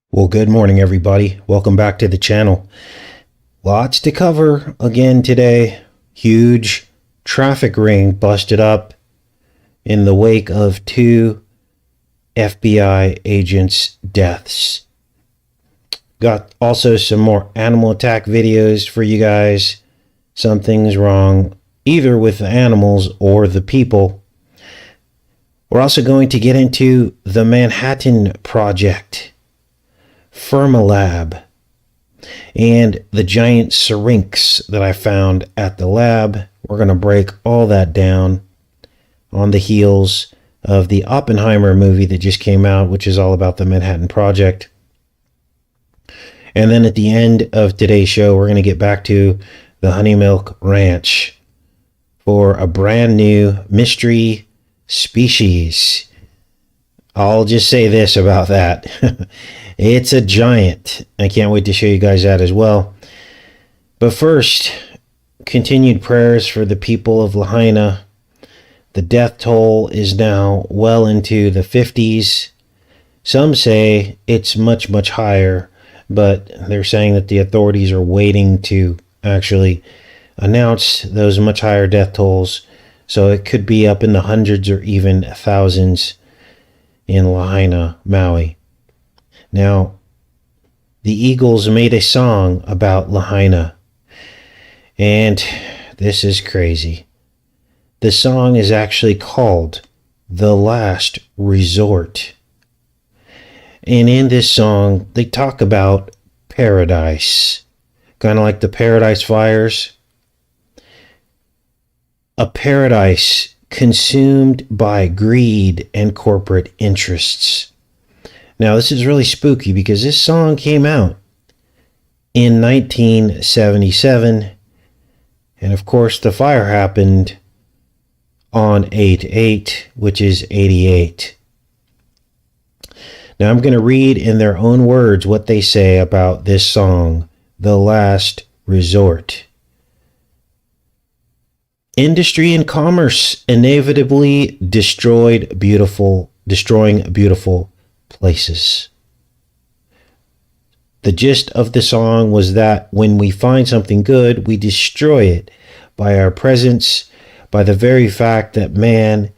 Well, good morning, everybody. Welcome back to the channel. Lots to cover again today. Huge traffic ring busted up in the wake of two FBI agents' deaths. Got also some more animal attack videos for you guys. Something's wrong either with the animals or the people. We're also going to get into the Manhattan Project, Fermilab, and the giant Syrinx that I found at the lab. We're going to break all that down on the heels of the Oppenheimer movie that just came out, which is all about the Manhattan Project. And then at the end of today's show, we're going to get back to the Honey Milk Ranch for a brand new mystery species. I'll just say this about that. It's a giant. I can't wait to show you guys that as well. But first, continued prayers for the people of Lahaina. The death toll is now well into the 50s. Some say it's much, much higher, but they're saying that the authorities are waiting to actually announce those much higher death tolls. So it could be up in the hundreds or even thousands in Lahaina, Maui. Now, the Eagles made a song about Lahaina, and this is crazy. The song is actually called The Last Resort. And in this song, they talk about paradise, kind of like the Paradise Fires. A paradise consumed by greed and corporate interests. Now, this is really spooky because this song came out in 1977, and of course the fire happened on 8/8, which is 88. Now, I'm going to read in their own words what they say about this song, The Last Resort. Industry and commerce inevitably destroying beautiful places. The gist of the song was that when we find something good, we destroy it by our presence, by the very fact that man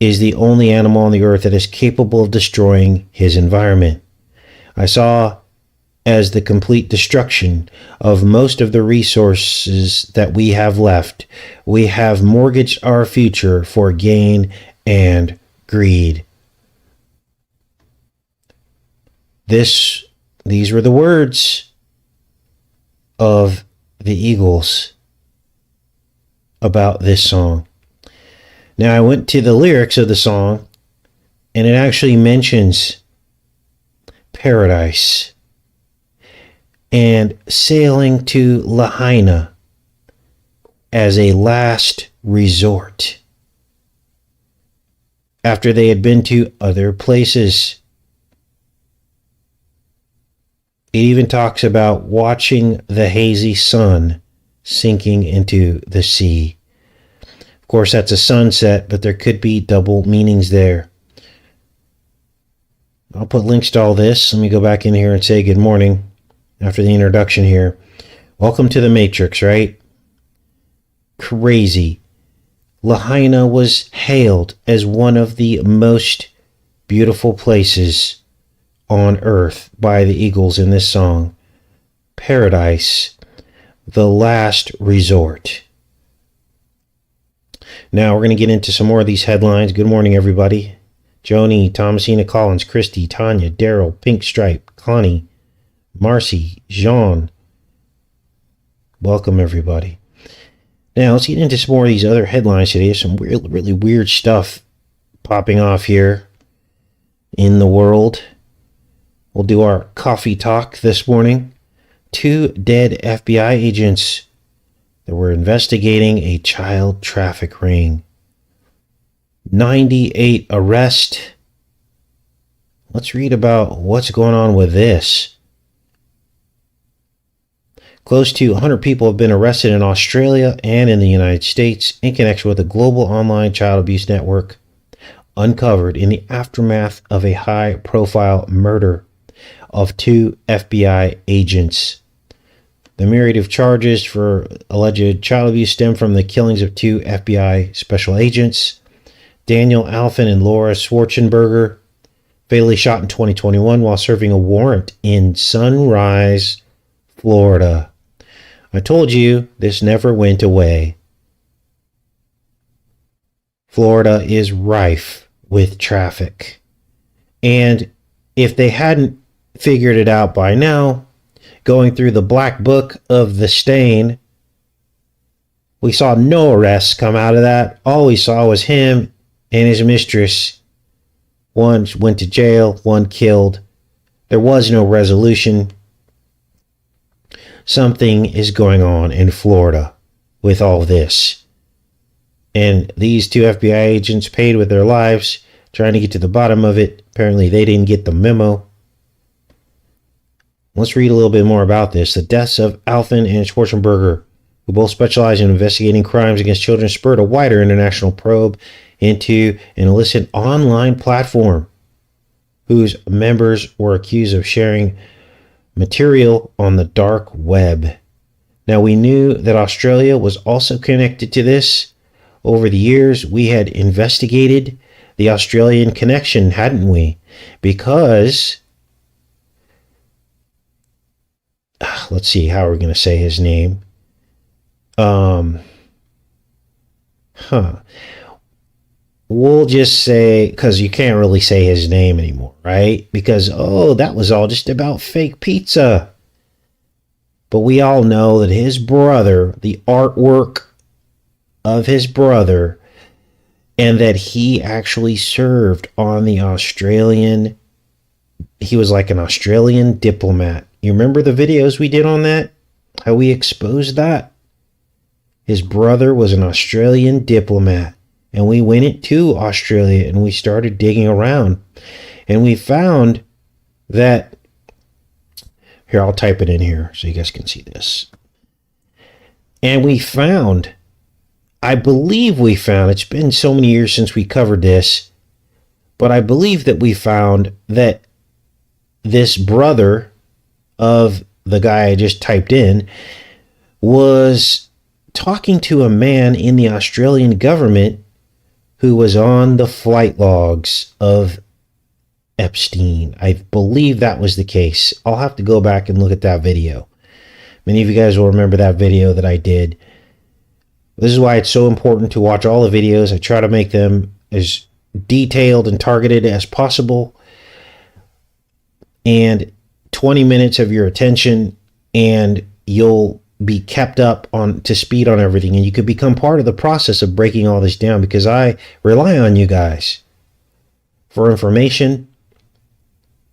is the only animal on the earth that is capable of destroying his environment. I saw as the complete destruction of most of the resources that we have left. We have mortgaged our future for gain and greed. These were the words of the Eagles about this song. Now, I went to the lyrics of the song, and it actually mentions paradise and sailing to Lahaina as a last resort after they had been to other places. It even talks about watching the hazy sun sinking into the sea. Of course, that's a sunset, but there could be double meanings there. I'll put links to all this. Let me go back in here and say good morning after the introduction here. Welcome to the Matrix, right? Crazy. Lahaina was hailed as one of the most beautiful places on earth by the Eagles in this song. Paradise, the last resort. Now we're going to get into some more of these headlines. Good morning, everybody. Joni, Thomasina Collins, Christy, Tanya, Daryl, Pink Stripe, Connie, Marcy, Jean. Welcome, everybody. Now let's get into some more of these other headlines today. There's some really weird stuff popping off here in the world. We'll do our coffee talk this morning. 2 dead FBI agents that were investigating a child traffic ring. 98 arrests. Let's read about what's going on with this. Close to 100 people have been arrested in Australia and in the United States in connection with a global online child abuse network uncovered in the aftermath of a high-profile murder. of 2 FBI agents. The myriad of charges for alleged child abuse stem from the killings of 2 FBI special agents, Daniel Alphen and Laura Schwarzenberger, fatally shot in 2021 while serving a warrant in Sunrise, Florida. I told you this never went away. Florida is rife with traffic. And if they hadn't figured it out by now, going through the black book of the stain, we saw no arrests come out of that. All we saw was him and his mistress. One went to jail, one killed. There was no resolution. Something is going on in Florida with all this. And these 2 FBI agents paid with their lives trying to get to the bottom of it. Apparently they didn't get the memo. Let's read a little bit more about this. The deaths of Alphen and Schwarzenberger, who both specialize in investigating crimes against children, spurred a wider international probe into an illicit online platform whose members were accused of sharing material on the dark web. Now, we knew that Australia was also connected to this. Over the years, we had investigated the Australian connection, hadn't we? Because, let's see how we're going to say his name. We'll just say, because you can't really say his name anymore, right? Because, that was all just about fake pizza. But we all know that his brother, the artwork of his brother, and that he actually served on the Australian, he was like an Australian diplomat. You remember the videos we did on that? How we exposed that? His brother was an Australian diplomat. And we went to Australia and we started digging around. And we found that, here, I'll type it in here so you guys can see this. And we found, I believe we found, it's been so many years since we covered this, but I believe that we found that this brother of the guy I just typed in was talking to a man in the Australian government who was on the flight logs of Epstein. I believe that was the case. I'll have to go back and look at that video. Many of you guys will remember that video that I did. This is why it's so important to watch all the videos. I try to make them as detailed and targeted as possible. And 20 minutes of your attention and you'll be kept up on to speed on everything, and you could become part of the process of breaking all this down, because I rely on you guys for information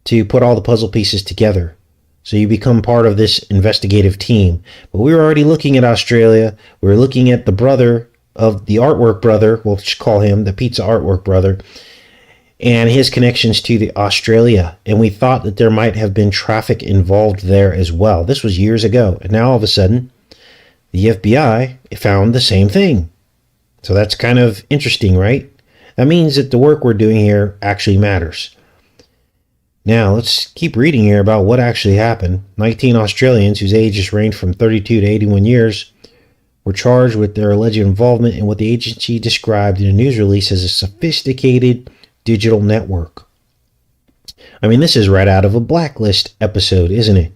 to put all the puzzle pieces together. So you become part of this investigative team. But we were already looking at Australia. We were looking at the brother of the artwork brother, we'll just call him the pizza artwork brother, and his connections to the Australia. And we thought that there might have been traffic involved there as well. This was years ago. And now all of a sudden, the FBI found the same thing. So that's kind of interesting, right? That means that the work we're doing here actually matters. Now, let's keep reading here about what actually happened. 19 Australians whose ages ranged from 32 to 81 years were charged with their alleged involvement in what the agency described in a news release as a sophisticated digital network. I mean, this is right out of a Blacklist episode, isn't it?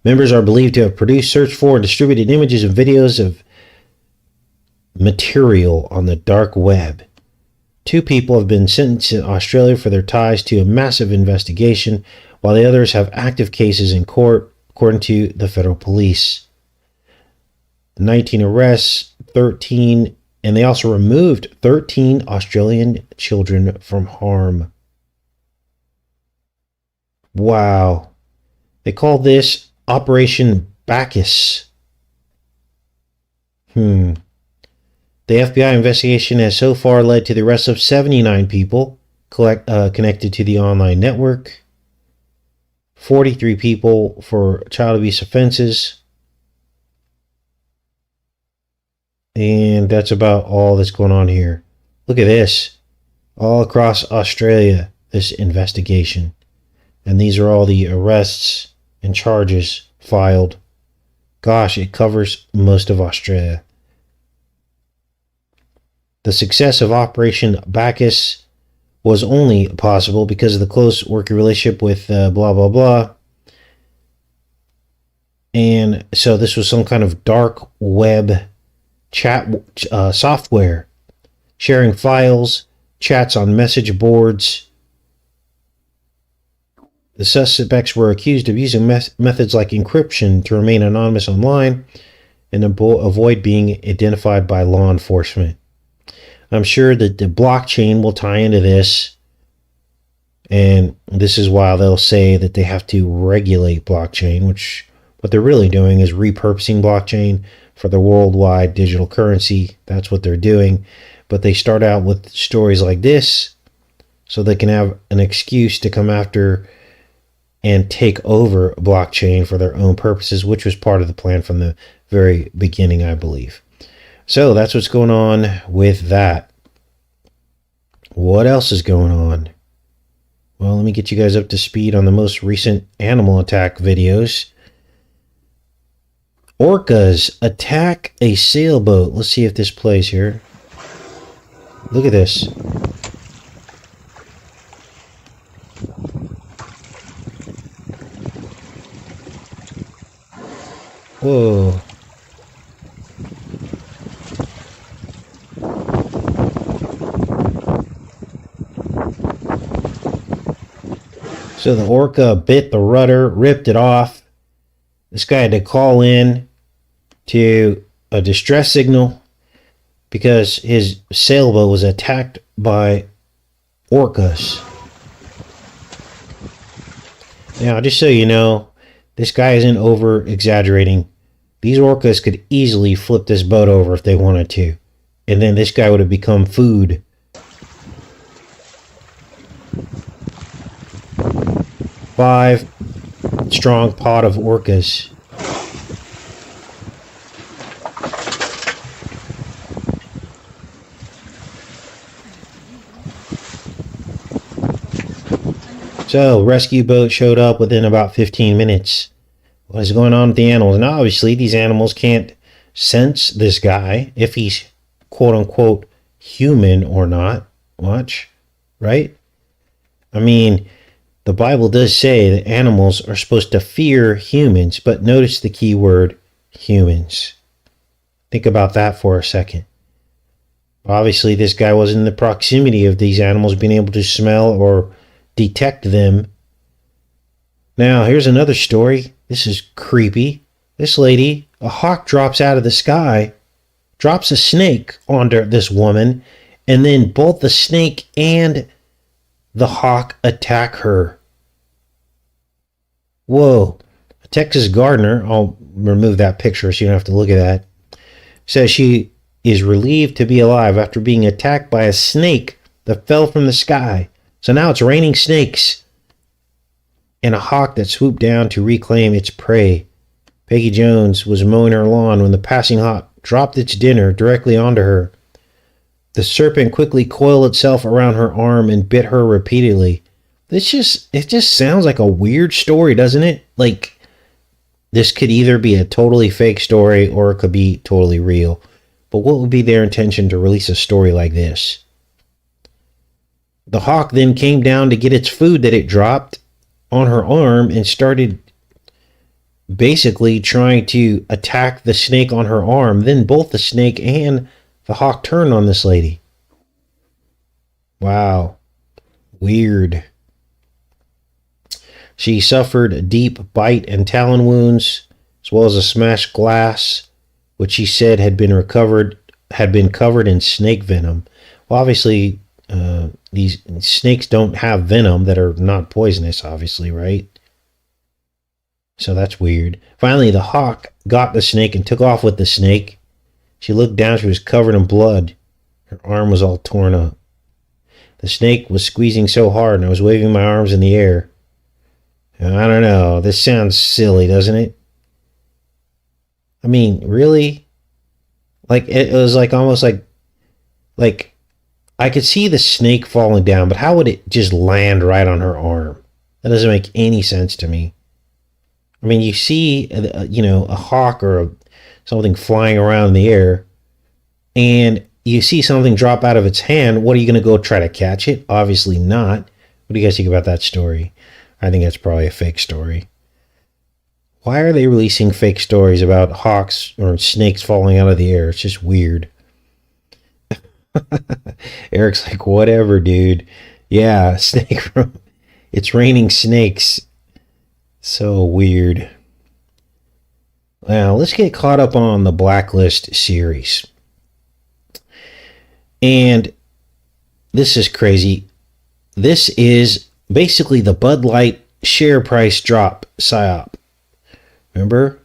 Members are believed to have produced, searched for, and distributed images and videos of material on the dark web. 2 people have been sentenced in Australia for their ties to a massive investigation, while the others have active cases in court, according to the federal police. 19 arrests, 13, and they also removed 13 Australian children from harm. Wow. They call this Operation Bacchus. The FBI investigation has so far led to the arrest of 79 people connected to the online network, 43 people for child abuse offenses, and that's about all that's going on here. Look at this. All across Australia, this investigation. And these are all the arrests and charges filed. Gosh, it covers most of Australia. The success of Operation Bacchus was only possible because of the close working relationship with blah, blah, blah. And so this was some kind of dark web chat software, sharing files, chats on message boards. The suspects were accused of using methods like encryption to remain anonymous online and avoid being identified by law enforcement. I'm sure that the blockchain will tie into this, and this is why they'll say that they have to regulate blockchain, which what they're really doing is repurposing blockchain for the worldwide digital currency. That's what they're doing. But they start out with stories like this so they can have an excuse to come after and take over blockchain for their own purposes, which was part of the plan from the very beginning, I believe. So that's what's going on with that. What else is going on? Well, let me get you guys up to speed on the most recent animal attack videos. Orcas attack a sailboat. Let's see if this plays here. Look at this. Whoa. So the orca bit the rudder, ripped it off. This guy had to call in to a distress signal because his sailboat was attacked by orcas. Now, just so you know, this guy isn't over exaggerating. These orcas could easily flip this boat over if they wanted to. And then this guy would have become food. Five strong pod of orcas. So, rescue boat showed up within about 15 minutes. What is going on with the animals? And obviously, these animals can't sense this guy, if he's quote-unquote human or not. Watch, right? I mean, the Bible does say that animals are supposed to fear humans, but notice the key word, humans. Think about that for a second. Obviously, this guy wasn't in the proximity of these animals being able to smell or detect them. Now, here's another story. This is creepy. This lady, a hawk drops out of the sky, drops a snake onto this woman, and then both the snake and the hawk attack her. Whoa. A Texas gardener, I'll remove that picture so you don't have to look at that, says she is relieved to be alive after being attacked by a snake that fell from the sky. So now it's raining snakes and a hawk that swooped down to reclaim its prey. Peggy Jones was mowing her lawn when the passing hawk dropped its dinner directly onto her. The serpent quickly coiled itself around her arm and bit her repeatedly. It just sounds like a weird story, doesn't it? Like, this could either be a totally fake story or it could be totally real. But what would be their intention to release a story like this? The hawk then came down to get its food that it dropped on her arm and started basically trying to attack the snake on her arm. Then both the snake and the hawk turned on this lady. Wow. Weird. She suffered deep bite and talon wounds, as well as a smashed glass, which she said had been covered in snake venom. Well, obviously, these snakes don't have venom that are not poisonous, obviously, right? So that's weird. Finally, the hawk got the snake and took off with the snake. She looked down. She was covered in blood. Her arm was all torn up. The snake was squeezing so hard, and I was waving my arms in the air. I don't know. This sounds silly, doesn't it? I mean, really? Like, it was like almost like I could see the snake falling down, but how would it just land right on her arm? That doesn't make any sense to me. I mean, you see, a hawk or something flying around in the air, and you see something drop out of its hand. What are you going to go try to catch it? Obviously not. What do you guys think about that story? I think that's probably a fake story. Why are they releasing fake stories about hawks or snakes falling out of the air? It's just weird. Eric's like, whatever, dude. Yeah, it's raining snakes. So weird. Now, let's get caught up on the Blacklist series. And this is crazy. This is basically the Bud Light share price drop psyop. Remember?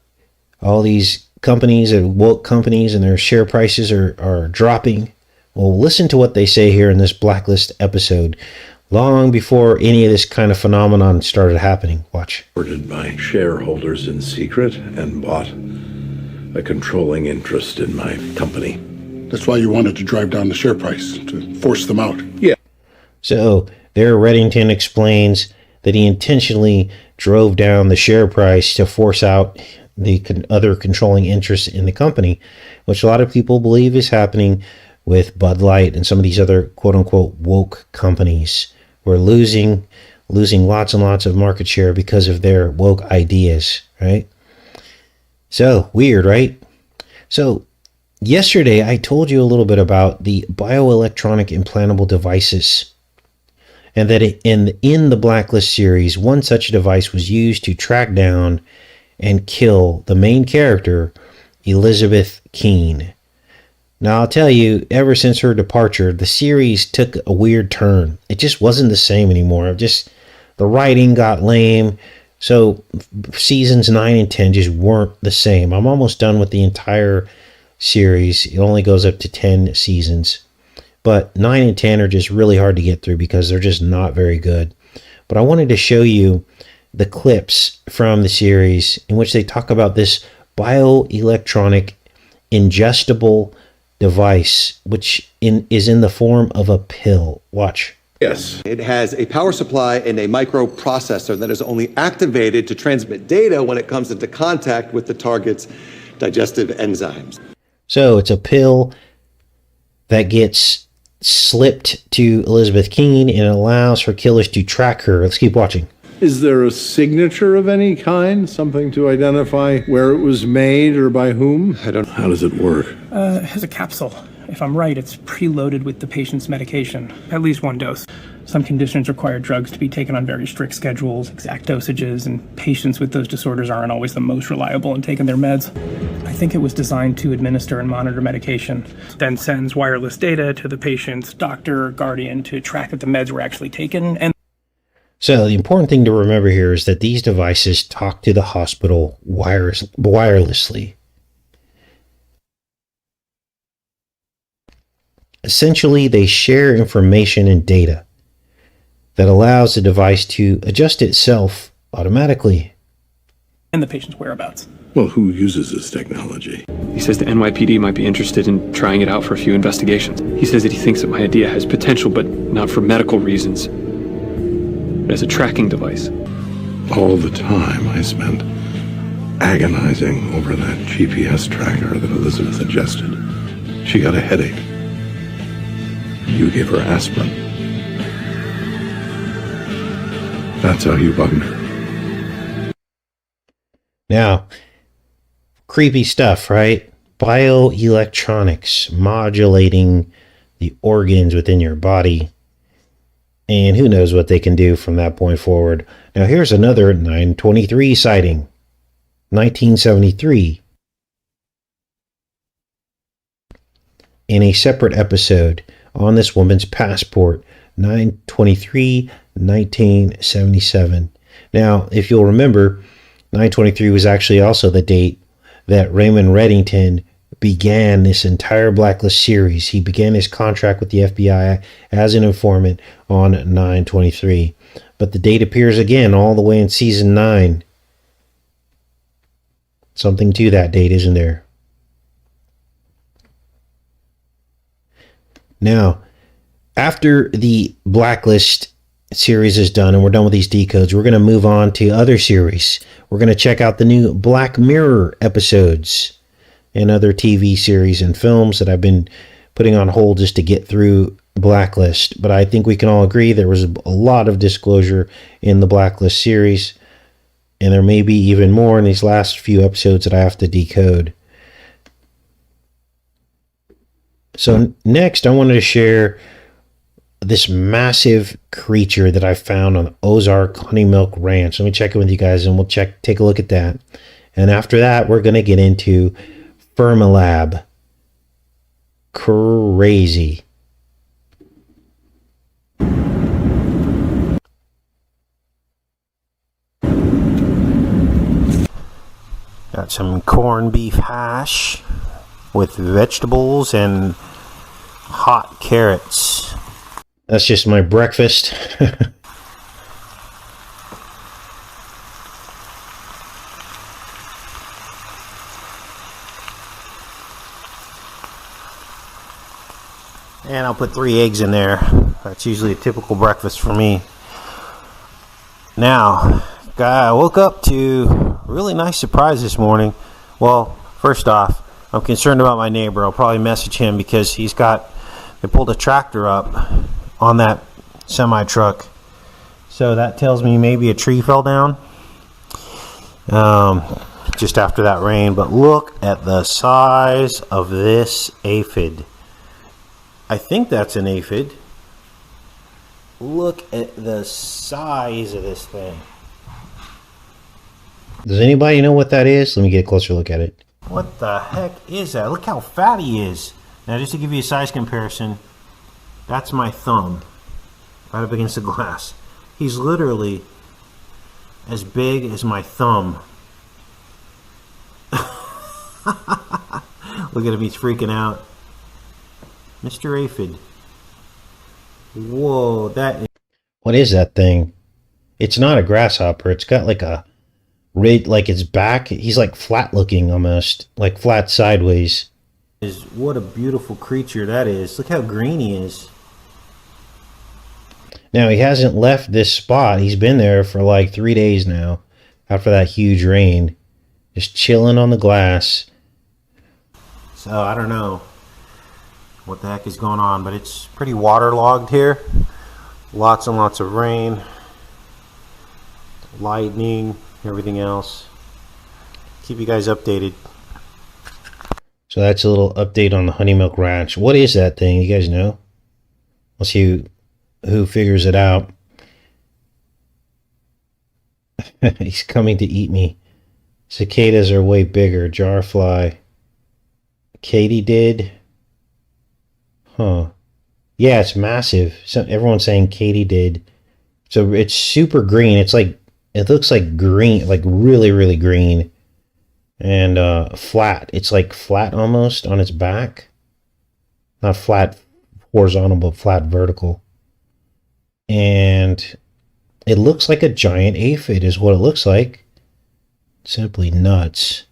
All these companies and woke companies and their share prices are dropping. Well, listen to what they say here in this Blacklist episode, long before any of this kind of phenomenon started happening. Watch. Ordered by shareholders in secret and bought a controlling interest in my company. That's why you wanted to drive down the share price, to force them out. Yeah. So there Reddington explains that he intentionally drove down the share price to force out the other controlling interests in the company, which a lot of people believe is happening with Bud Light and some of these other quote-unquote woke companies. We're losing lots and lots of market share because of their woke ideas, right? So, weird, right? So, yesterday I told you a little bit about the bioelectronic implantable devices, and that in the Blacklist series, one such device was used to track down and kill the main character, Elizabeth Keene. Now, I'll tell you, ever since her departure, the series took a weird turn. It just wasn't the same anymore. The writing got lame. So seasons 9 and 10 just weren't the same. I'm almost done with the entire series. It only goes up to 10 seasons. But 9 and 10 are just really hard to get through because they're just not very good. But I wanted to show you the clips from the series in which they talk about this bioelectronic ingestible device, which is in the form of a pill. Watch. Yes. It has a power supply and a microprocessor that is only activated to transmit data when it comes into contact with the target's digestive enzymes. So it's a pill that gets slipped to Elizabeth Keene and allows her killers to track her. Let's keep watching. Is there a signature of any kind? Something to identify where it was made or by whom? I don't. How does it work? It has a capsule. If I'm right, it's preloaded with the patient's medication, at least one dose. Some conditions require drugs to be taken on very strict schedules, exact dosages, and patients with those disorders aren't always the most reliable in taking their meds. I think it was designed to administer and monitor medication, then sends wireless data to the patient's doctor or guardian to track that the meds were actually taken. And so the important thing to remember here is that these devices talk to the hospital wirelessly. Essentially, they share information and data that allows the device to adjust itself automatically. the patient's whereabouts. Well, who uses this technology? He says the NYPD might be interested in trying it out for a few investigations. He says that he thinks that my idea has potential, but not for medical reasons. As a tracking device. All the time I spent agonizing over that GPS tracker that Elizabeth ingested. She got a headache. You gave her aspirin. That's how you bugged her. Now, creepy stuff, right? Bioelectronics, modulating the organs within your body. And who knows what they can do from that point forward. Now, here's another 923 sighting. 1973. In a separate episode on this woman's passport, 923, 1977. Now, if you'll remember, 923 was actually also the date that Raymond Reddington began this entire Blacklist series. He began his contract with the FBI as an informant on 923. But the date appears again all the way in season 9. Something to that date, isn't there? Now, after the Blacklist series is done and we're done with these decodes, we're going to move on to other series. We're going to check out the new Black Mirror episodes and other TV series and films that I've been putting on hold just to get through Blacklist. But I think we can all agree there was a lot of disclosure in the Blacklist series, and there may be even more in these last few episodes that I have to decode. So next, I wanted to share this massive creature that I found on the Ozark Honey Milk Ranch. Let me check it with you guys, and we'll take a look at that. And after that, we're going to get into Fermilab. Crazy. Got some corned beef hash with vegetables and hot carrots. That's just my breakfast. And I'll put 3 eggs in there. That's usually a typical breakfast for me. Now, I woke up to a really nice surprise this morning. Well, first off, I'm concerned about my neighbor. I'll probably message him because they pulled a tractor up on that semi truck. So that tells me maybe a tree fell down just after that rain. But look at the size of this aphid. I think that's an aphid. Look at the size of this thing. Does anybody know what that is? Let me get a closer look at it. What the heck is that? Look how fat he is. Now, just to give you a size comparison, that's my thumb right up against the glass. He's literally as big as my thumb. Look at him, he's freaking out. Mr. Aphid. Whoa, what is that thing? It's not a grasshopper. It's got like a red, like its back. He's like flat looking almost, like flat sideways. What a beautiful creature that is. Look how green he is. Now, he hasn't left this spot. He's been there for like 3 days now after that huge rain. Just chilling on the glass. So, I don't know what the heck is going on, but it's pretty waterlogged here. Lots and lots of rain, lightning, everything else. Keep you guys updated. So that's a little update on the Honey Milk Ranch. What is that thing? You guys know? Let's see who figures it out. He's coming to eat me. Cicadas are way bigger. Jarfly. Katie did. Huh. Yeah, it's massive. So everyone's saying Katie did. So it's super green. It's like, it looks like green, like really, really green. And flat. It's like flat almost on its back. Not flat horizontal, but flat vertical. And it looks like a giant aphid is what it looks like. Simply nuts.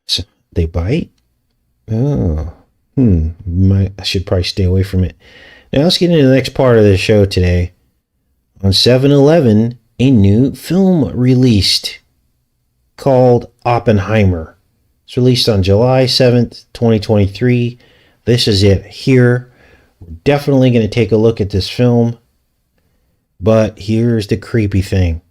So they bite? Oh. I should probably stay away from it. Now let's get into the next part of the show today. On 7/11, a new film released called Oppenheimer. It's released on July 7th, 2023. This is it here. We're definitely going to take a look at this film. But here's the creepy thing.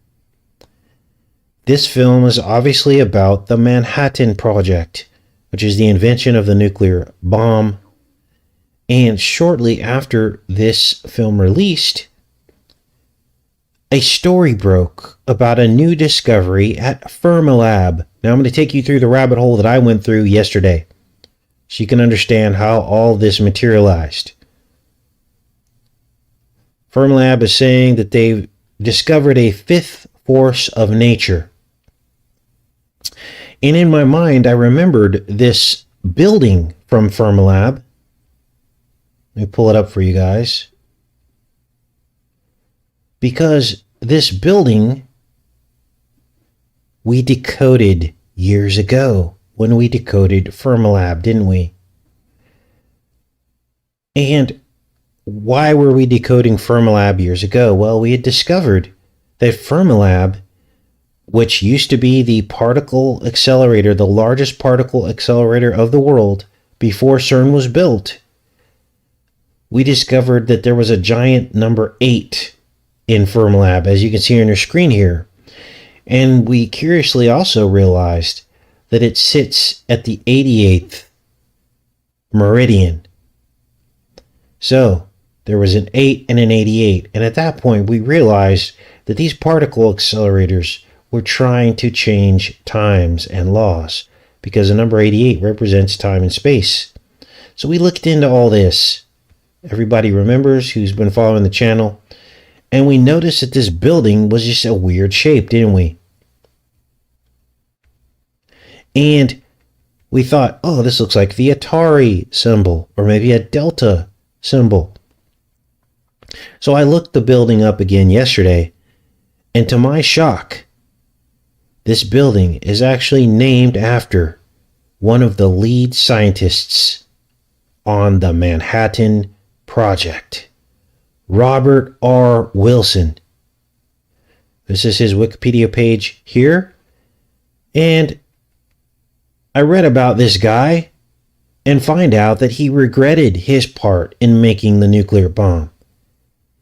This film is obviously about the Manhattan Project, which is the invention of the nuclear bomb. And shortly after this film released, a story broke about a new discovery at Fermilab. Now I'm going to take you through the rabbit hole that I went through yesterday, so you can understand how all this materialized. Fermilab is saying that they've discovered a fifth force of nature. And in my mind, I remembered this building from Fermilab. Let me pull it up for you guys. Because this building we decoded years ago when we decoded Fermilab, didn't we? And why were we decoding Fermilab years ago? Well, we had discovered that Fermilab, which used to be the particle accelerator, the largest particle accelerator of the world before CERN was built, we discovered that there was a giant number 8 in Fermilab, as you can see on your screen here. And we curiously also realized that it sits at the 88th meridian. So there was an 8 and an 88. And at that point, we realized that these particle accelerators were trying to change times and laws, because the number 88 represents time and space. So we looked into all this. Everybody remembers who's been following the channel. And we noticed that this building was just a weird shape, didn't we? And we thought, oh, this looks like the Atari symbol, or maybe a Delta symbol. So I looked the building up again yesterday, and to my shock, this building is actually named after one of the lead scientists on the Manhattan Project, Robert R. Wilson. This is his Wikipedia page here. And I read about this guy and find out that he regretted his part in making the nuclear bomb.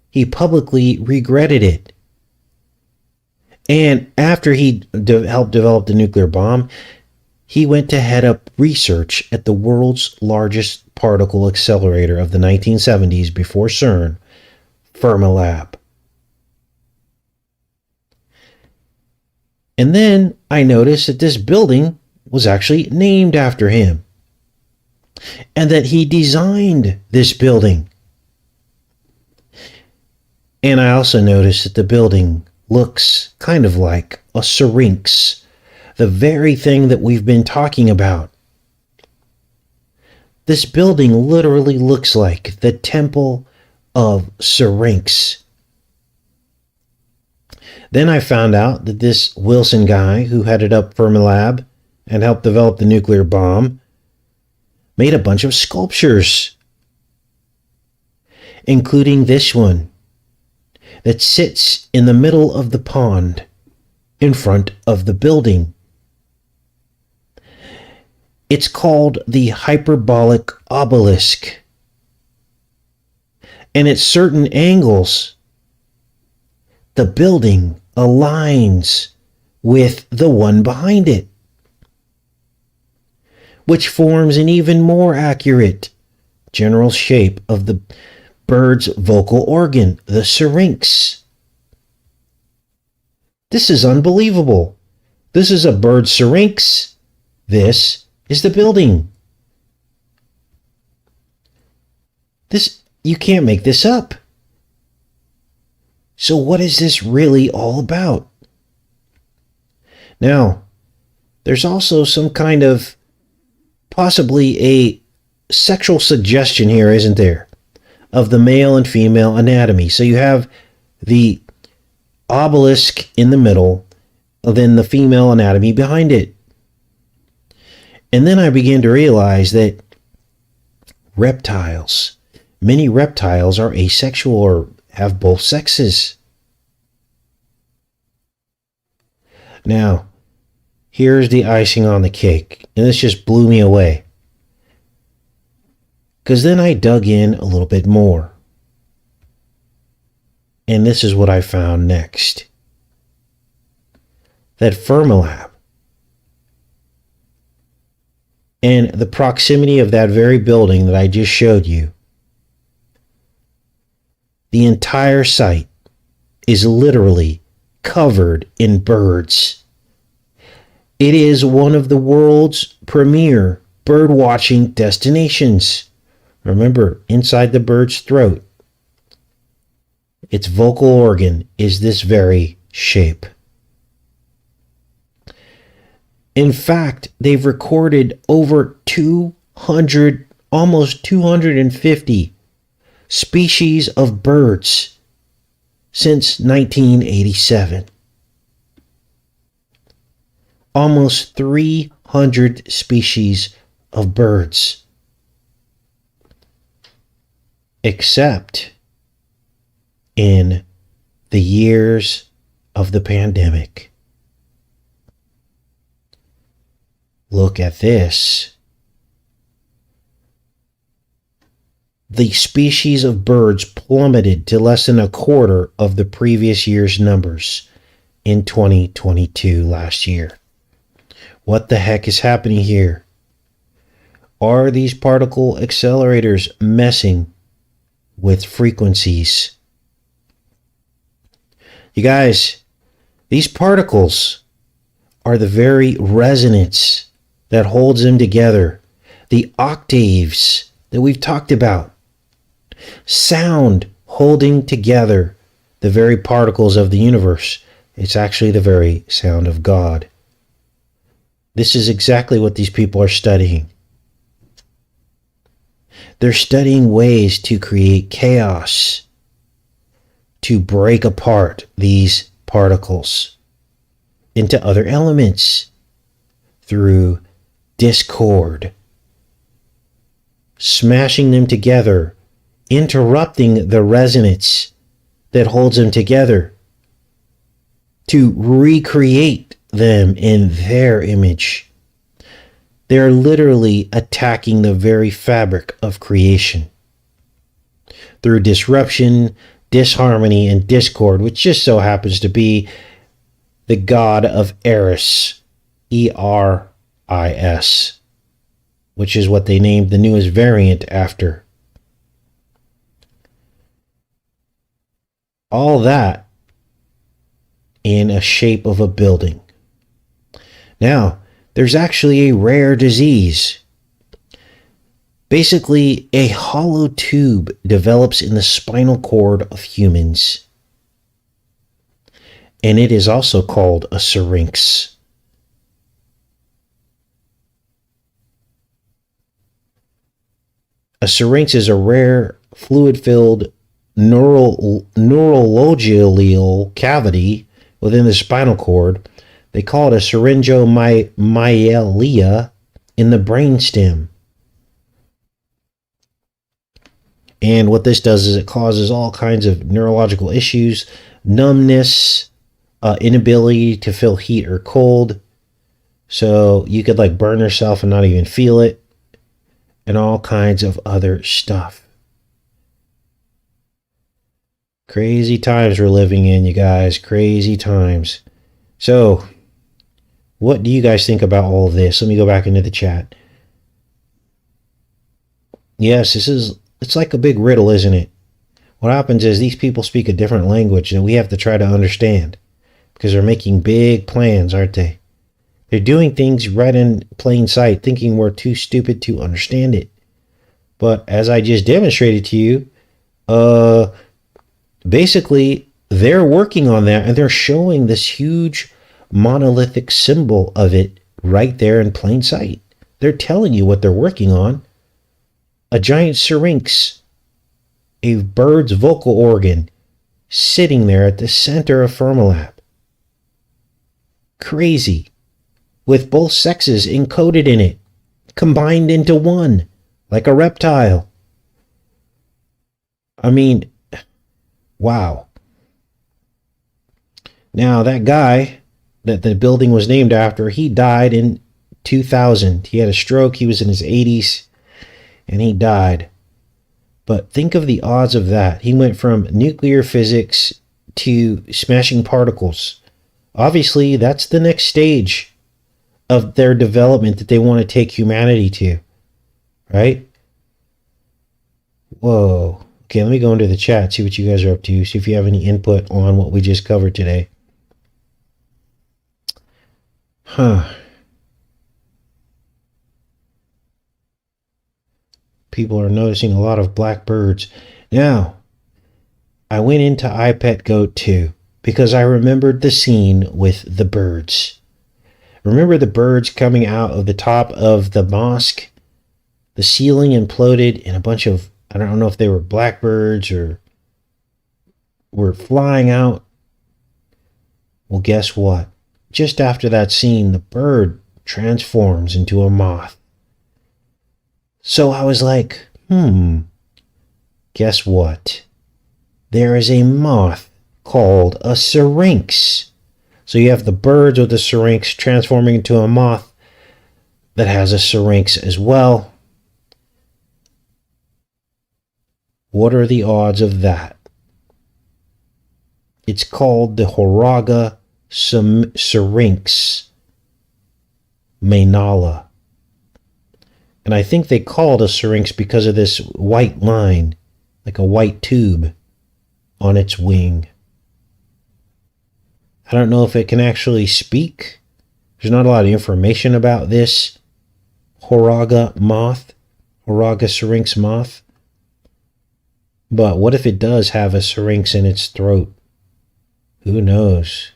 He publicly regretted it. And after he helped develop the nuclear bomb, he went to head up research at the world's largest particle accelerator of the 1970s before CERN, Fermilab. And then I noticed that this building was actually named after him, and that he designed this building. And I also noticed that the building looks kind of like a Syrinx, the very thing that we've been talking about. This building literally looks like the Temple of Syrinx. Then I found out that this Wilson guy, who headed up Fermilab and helped develop the nuclear bomb, made a bunch of sculptures, including this one that sits in the middle of the pond in front of the building. It's called the hyperbolic obelisk. And at certain angles, the building aligns with the one behind it, which forms an even more accurate general shape of the bird's vocal organ, the syrinx. This is unbelievable. This is a bird syrinx. This is the building. You can't make this up. So what is this really all about? Now, there's also some kind of possibly a sexual suggestion here, isn't there? Of the male and female anatomy. So you have the obelisk in the middle, then the female anatomy behind it. And then I began to realize that many reptiles are asexual or have both sexes. Now, here's the icing on the cake, and this just blew me away. Because then I dug in a little bit more. And this is what I found next. That Fermilab and the proximity of that very building that I just showed you, the entire site is literally covered in birds. It is one of the world's premier bird watching destinations. Remember, inside the bird's throat, its vocal organ is this very shape. In fact, they've recorded over 200, almost 250 species of birds since 1987. Almost 300 species of birds. except in the years of the pandemic. Look at this. The species of birds plummeted to less than a quarter of the previous year's numbers in 2022 last year. What the heck is happening here? Are these particle accelerators messing with frequencies? You guys, these particles are the very resonance that holds them together. The octaves that we've talked about. Sound holding together the very particles of the universe. It's actually the very sound of God. This is exactly what these people are studying. They're studying ways to create chaos, to break apart these particles into other elements through discord, smashing them together, interrupting the resonance that holds them together, to recreate them in their image. They're literally attacking the very fabric of creation through disruption, disharmony, and discord, which just so happens to be the god of Eris, E-R-I-S, which is what they named the newest variant after. All that in a shape of a building. Now, there's actually a rare disease. Basically, a hollow tube develops in the spinal cord of humans. And it is also called a syrinx. A syrinx is a rare fluid-filled neurological cavity within the spinal cord. They call it a syringomyelia in the brainstem. And what this does is it causes all kinds of neurological issues, numbness, inability to feel heat or cold. So you could like burn yourself and not even feel it, and all kinds of other stuff. Crazy times we're living in, you guys. Crazy times. So, what do you guys think about all of this? Let me go back into the chat. Yes, it's like a big riddle, isn't it? What happens is these people speak a different language that we have to try to understand because they're making big plans, aren't they? They're doing things right in plain sight, thinking we're too stupid to understand it. But as I just demonstrated to you, basically, they're working on that, and they're showing this huge monolithic symbol of it right there in plain sight. They're telling you what they're working on. A giant syrinx, a bird's vocal organ, sitting there at the center of Fermilab. Crazy. With both sexes encoded in it, combined into one, like a reptile. I mean, wow. Now, that guy that the building was named after, he died in 2000. He had a stroke. He was in his 80s, and he died. But think of the odds of that. He went from nuclear physics to smashing particles. Obviously, that's the next stage of their development that they want to take humanity to, right? Whoa. Okay, let me go into the chat, see what you guys are up to, see if you have any input on what we just covered today. People are noticing a lot of black birds. Now, I went into iPet Goat 2 because I remembered the scene with the birds. Remember the birds coming out of the top of the mosque? The ceiling imploded and a bunch of, I don't know if they were blackbirds or were flying out. Well, guess what? Just after that scene, the bird transforms into a moth. So I was like, can guess what? There is a moth called a syrinx. So you have the birds with the syrinx transforming into a moth that has a syrinx as well. What are the odds of that? It's called the Horaga Syrinx Mainala. And I think they call it a syrinx because of this white line, like a white tube on its wing. I don't know if it can actually speak. There's not a lot of information about this Horaga Syrinx moth. But what if it does have a syrinx in its throat? Who knows?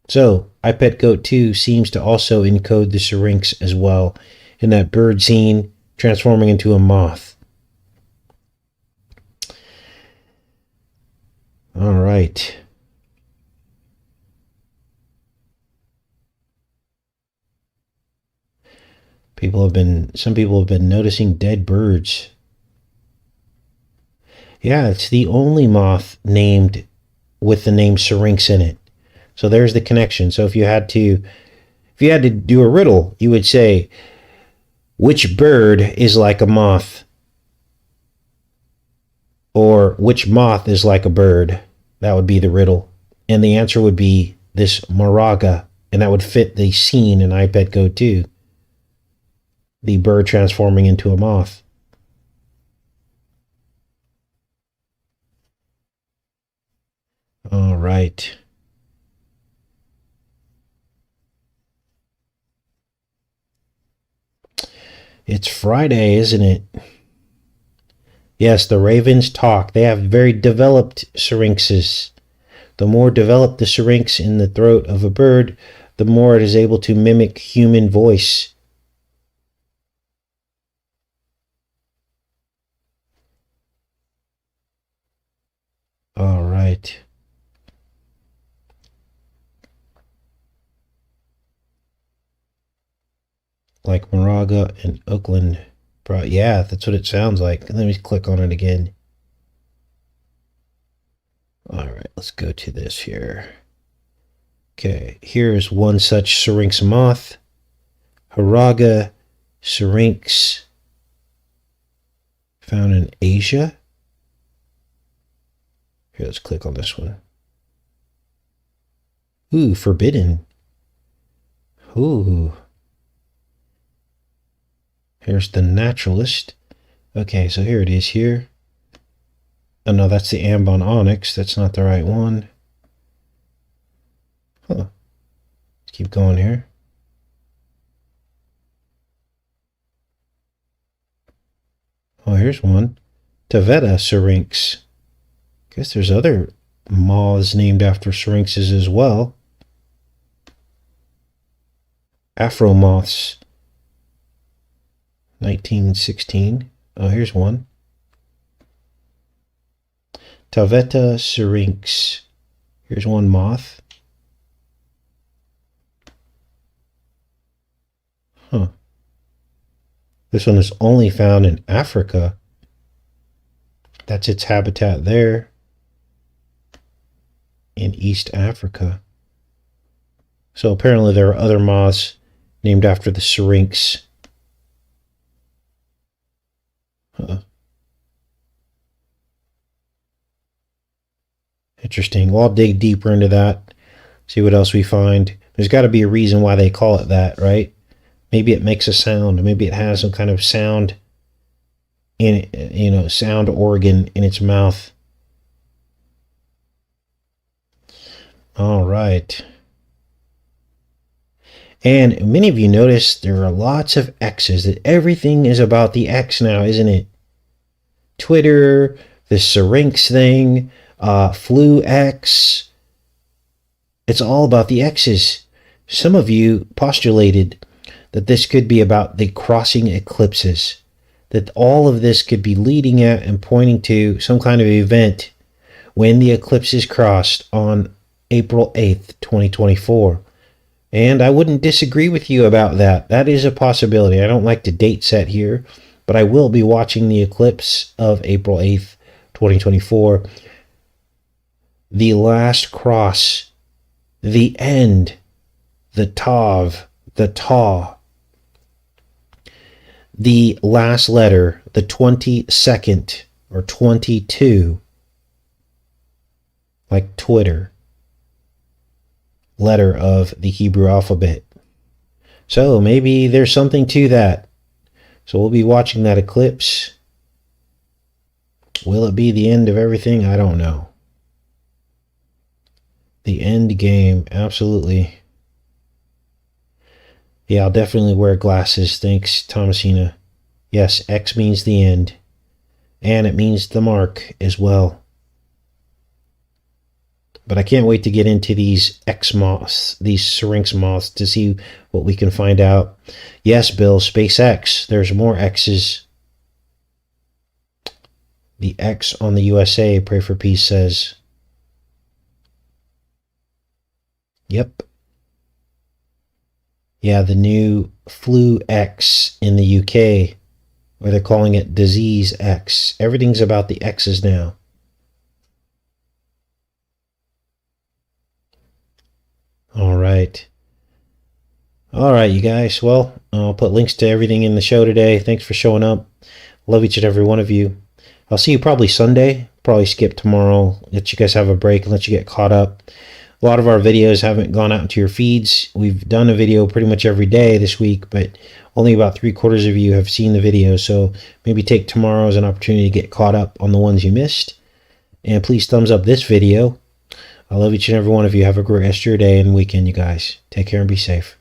So, iPetGoat 2 seems to also encode the syrinx as well in that bird scene transforming into a moth. All right. Some people have been noticing dead birds. Yeah, it's the only moth named with the name Syrinx in it. So there's the connection. So if you had to do a riddle, you would say, which bird is like a moth? Or which moth is like a bird? That would be the riddle. And the answer would be this Moraga, and that would fit the scene in iPetGoat 2. The bird transforming into a moth. All right. It's Friday, isn't it? Yes, the ravens talk. They have very developed syrinxes. The more developed the syrinx in the throat of a bird, the more it is able to mimic human voice. All right. Like Moraga and Oakland. Yeah, that's what it sounds like. Let me click on it again. All right, let's go to this here. Okay, here's one such syrinx moth. Horaga syrinx. Found in Asia. Here, let's click on this one. Ooh, forbidden. Ooh. Here's the naturalist. Okay, so here it is here. Oh no, that's the Ambon Onyx. That's not the right one. Huh. Let's keep going here. Oh, here's one. Taveta syrinx. Guess there's other moths named after syrinxes as well. Afro moths. 1916. Oh, here's one. Taveta syrinx. Here's one moth. Huh. This one is only found in Africa. That's its habitat there. In East Africa. So apparently there are other moths named after the syrinx. Interesting. Well, I'll dig deeper into that. See what else we find. There's got to be a reason why they call it that, right? Maybe it makes a sound. Maybe it has some kind of sound in it, sound organ in its mouth. All right. And many of you notice there are lots of X's, that everything is about the X now, isn't it? Twitter, the Syrinx thing, Flu X. It's all about the X's. Some of you postulated that this could be about the crossing eclipses, that all of this could be leading at and pointing to some kind of event when the eclipses crossed on April 8th, 2024. And I wouldn't disagree with you about that. That is a possibility. I don't like to date set here, but I will be watching the eclipse of April 8th, 2024. The last cross, the end, the tav, the ta, the last letter, the 22nd or 22, like Twitter, letter of the Hebrew alphabet. So maybe there's something to that. So we'll be watching that eclipse. Will it be the end of everything? I don't know. The end game, absolutely. Yeah, I'll definitely wear glasses. Thanks, Thomasina. Yes, X means the end. And it means the mark as well. But I can't wait to get into these X moths, these Syrinx moths, to see what we can find out. Yes, Bill, SpaceX. There's more X's. The X on the USA, Pray for Peace says. Yep. Yeah, the new flu X in the UK, where they're calling it disease X. Everything's about the X's now. All right. All right, you guys. Well, I'll put links to everything in the show today. Thanks for showing up. Love each and every one of you. I'll see you probably Sunday. Probably skip tomorrow. Let you guys have a break and let you get caught up. A lot of our videos haven't gone out into your feeds. We've done a video pretty much every day this week, but only about 3/4 of you have seen the video. So maybe take tomorrow as an opportunity to get caught up on the ones you missed. And please thumbs up this video. I love each and every one of you. Have a great rest of your day and weekend, you guys. Take care and be safe.